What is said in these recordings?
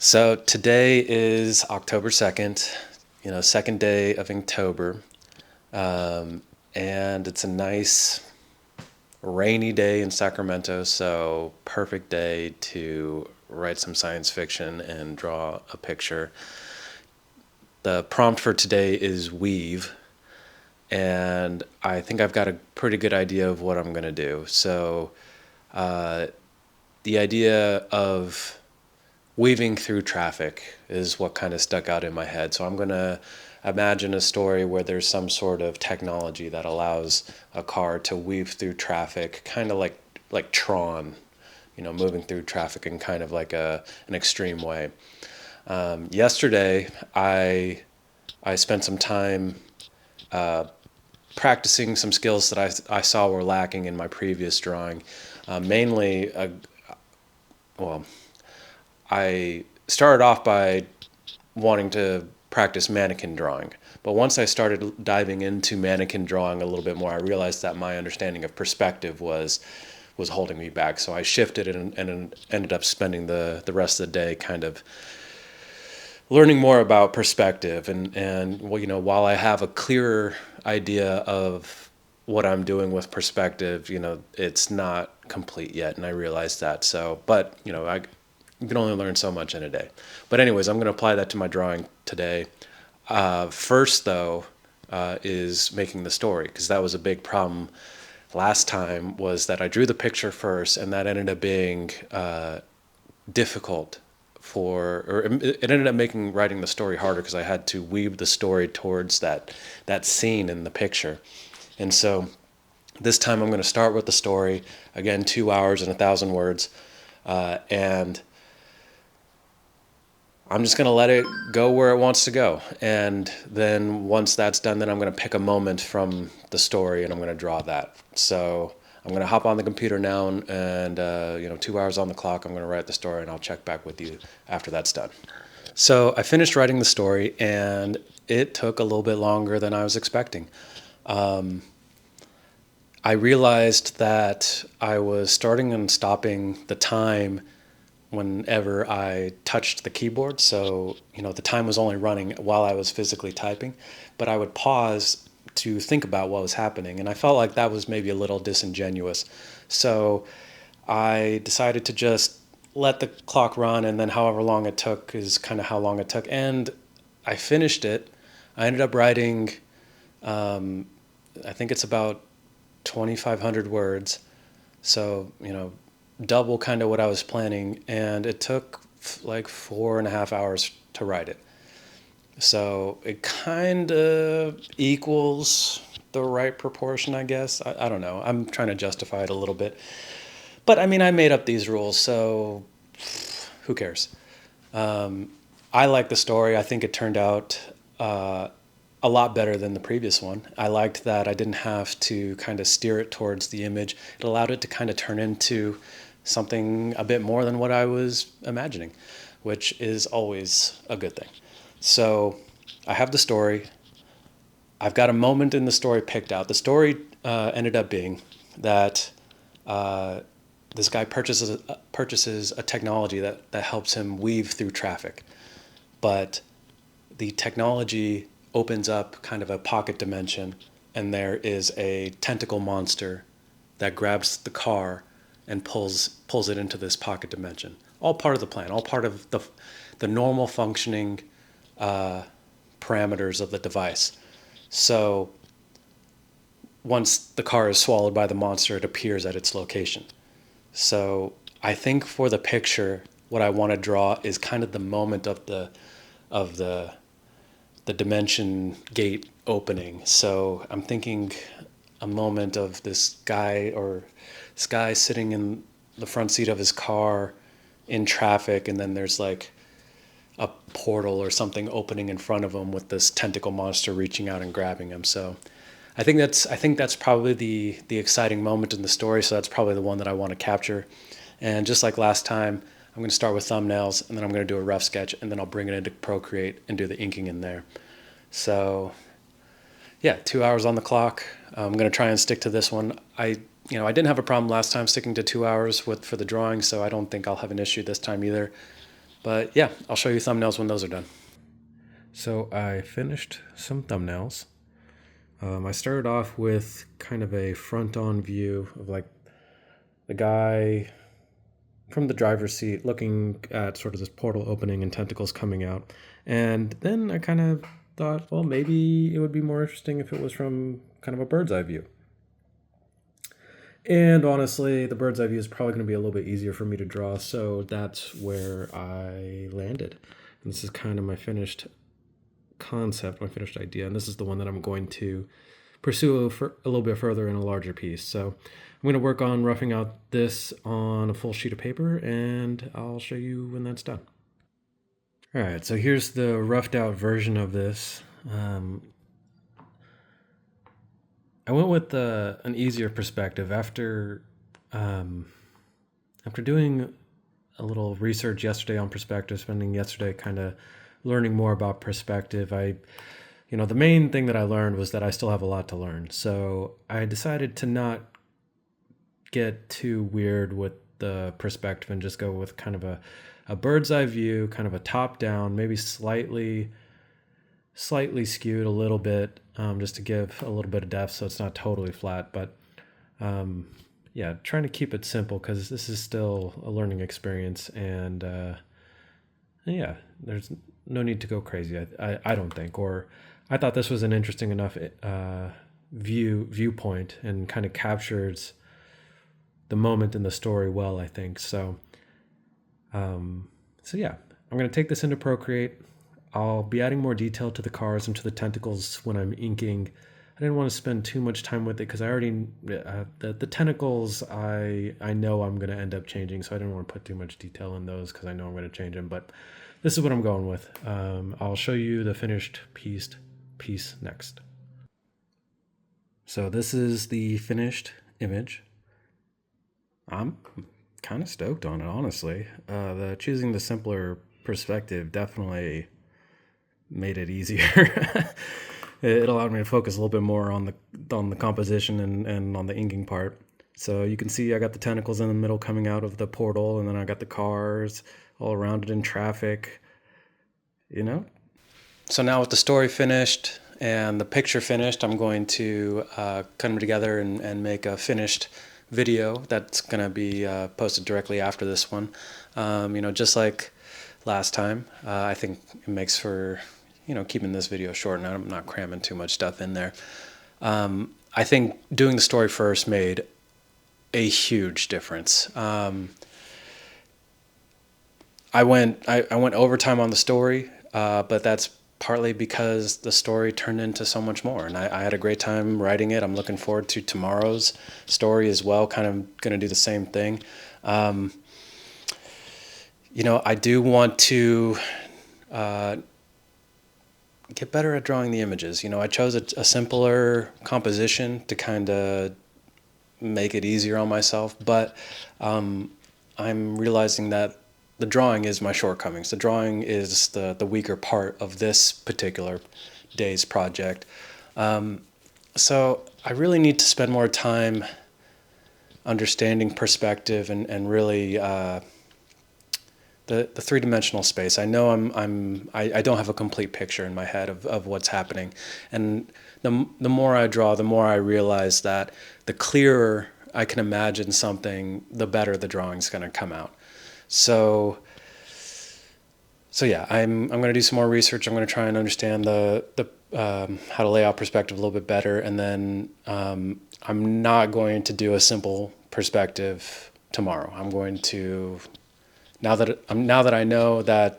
So today is October 2nd, second day of Inktober. And it's a nice rainy day in Sacramento, so perfect day to write some science fiction and draw a picture. The prompt for today is weave, and I think I've got a pretty good idea of what I'm going to do. So the idea of weaving through traffic is what kind of stuck out in my head. So I'm going to imagine a story where there's some sort of technology that allows a car to weave through traffic, kind of like Tron, moving through traffic in kind of like an extreme way. Yesterday, I spent some time practicing some skills that I saw were lacking in my previous drawing. Mainly, well, I started off by wanting to practice mannequin drawing. But once I started diving into mannequin drawing a little bit more, I realized that my understanding of perspective was holding me back. So I shifted and ended up spending the rest of the day kind of learning more about perspective. And well, while I have a clearer idea of what I'm doing with perspective, it's not complete yet, and I realized that. So, but you can only learn so much in a day. But anyways, I'm going to apply that to my drawing today. First, though, is making the story, because that was a big problem last time, was that I drew the picture first, and that ended up being difficult or it ended up making writing the story harder, because I had to weave the story towards that scene in the picture. And so this time I'm going to start with the story, again, 2 hours and 1,000 words, and I'm just going to let it go where it wants to go. And then once that's done, then I'm going to pick a moment from the story and I'm going to draw that. So I'm going to hop on the computer now and 2 hours on the clock, I'm going to write the story, and I'll check back with you after that's done. So I finished writing the story, and it took a little bit longer than I was expecting. I realized that I was starting and stopping the time whenever I touched the keyboard. So, the time was only running while I was physically typing, but I would pause to think about what was happening. And I felt like that was maybe a little disingenuous. So I decided to just let the clock run, and then however long it took is kind of how long it took. And I finished it. I ended up writing, I think it's about 2,500 words. So, double kind of what I was planning, and it took like 4.5 hours to write it. So it kind of equals the right proportion, I guess. I don't know. I'm trying to justify it a little bit. But I mean, I made up these rules, so who cares? I like the story. I think it turned out a lot better than the previous one. I liked that I didn't have to kind of steer it towards the image. It allowed it to kind of turn into something a bit more than what I was imagining, which is always a good thing. So I have the story. I've got a moment in the story picked out. The story ended up being that this guy purchases a technology that helps him weave through traffic. But the technology opens up kind of a pocket dimension, and there is a tentacle monster that grabs the car and pulls it into this pocket dimension. All part of the plan, all part of the normal functioning parameters of the device. So once the car is swallowed by the monster, it appears at its location. So I think for the picture, what I want to draw is kind of the moment of the dimension gate opening. So I'm thinking a moment of this guy sitting in the front seat of his car in traffic, and then there's like a portal or something opening in front of him with this tentacle monster reaching out and grabbing him. So I think that's probably the exciting moment in the story. So that's probably the one that I want to capture. And just like last time, I'm going to start with thumbnails, and then I'm going to do a rough sketch, and then I'll bring it into Procreate and do the inking in there. So yeah, 2 hours on the clock. I'm going to try and stick to this one. I didn't have a problem last time sticking to 2 hours for the drawing, so I don't think I'll have an issue this time either. But yeah, I'll show you thumbnails when those are done. So I finished some thumbnails. I started off with kind of a front-on view of like the guy from the driver's seat looking at sort of this portal opening and tentacles coming out. And then I kind of thought, well, maybe it would be more interesting if it was from kind of a bird's eye view. And honestly, the bird's eye view is probably going to be a little bit easier for me to draw, so that's where I landed. And this is kind of my finished concept, my finished idea, and this is the one that I'm going to pursue a little bit further in a larger piece. So I'm going to work on roughing out this on a full sheet of paper, and I'll show you when that's done. All right, so here's the roughed out version of this. I went with an easier perspective after doing a little research yesterday on perspective, spending yesterday kind of learning more about perspective. The main thing that I learned was that I still have a lot to learn. So I decided to not get too weird with the perspective and just go with kind of a bird's eye view, kind of a top down, maybe slightly skewed a little bit, just to give a little bit of depth so it's not totally flat. But yeah, trying to keep it simple because this is still a learning experience, and yeah, there's no need to go crazy. I don't think, or I thought this was an interesting enough viewpoint and kind of captures the moment in the story well, I think. So yeah, I'm going to take this into Procreate. I'll be adding more detail to the cars and to the tentacles when I'm inking. I didn't want to spend too much time with it because I already, the tentacles, I know I'm going to end up changing, so I didn't want to put too much detail in those because I know I'm going to change them, but this is what I'm going with. I'll show you the finished piece next. So this is the finished image. I'm kind of stoked on it, honestly. Choosing the simpler perspective definitely made it easier. It allowed me to focus a little bit more on the composition and on the inking part. So you can see I got the tentacles in the middle coming out of the portal, and then I got the cars all around it in traffic, So now with the story finished and the picture finished, I'm going to cut them together and make a finished video that's going to be posted directly after this one. Just like last time, I think it makes for keeping this video short, and I'm not cramming too much stuff in there. I think doing the story first made a huge difference. I went overtime on the story, but that's partly because the story turned into so much more, and I had a great time writing it. I'm looking forward to tomorrow's story as well, kind of going to do the same thing. I do want to get better at drawing the images. I chose a simpler composition to kind of make it easier on myself, but I'm realizing that the drawing is my shortcomings. The drawing is the weaker part of this particular day's project. So I really need to spend more time understanding perspective and really the three-dimensional space. I know I don't have a complete picture in my head of what's happening, and the more I draw, the more I realize that the clearer I can imagine something, the better the drawing's going to come out. So yeah, I'm going to do some more research. I'm going to try and understand the how to lay out perspective a little bit better, and then I'm not going to do a simple perspective tomorrow. I'm going to now that I know that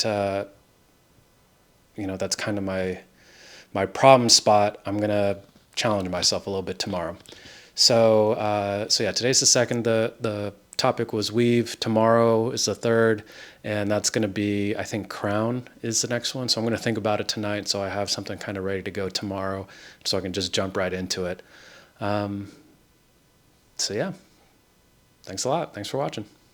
that's kind of my problem spot, I'm going to challenge myself a little bit tomorrow. So yeah, today's the second. The topic was weave. Tomorrow is the third, and that's going to be, I think, crown is the next one. So I'm going to think about it tonight, so I have something kind of ready to go tomorrow, so I can just jump right into it. So yeah, thanks a lot. Thanks for watching.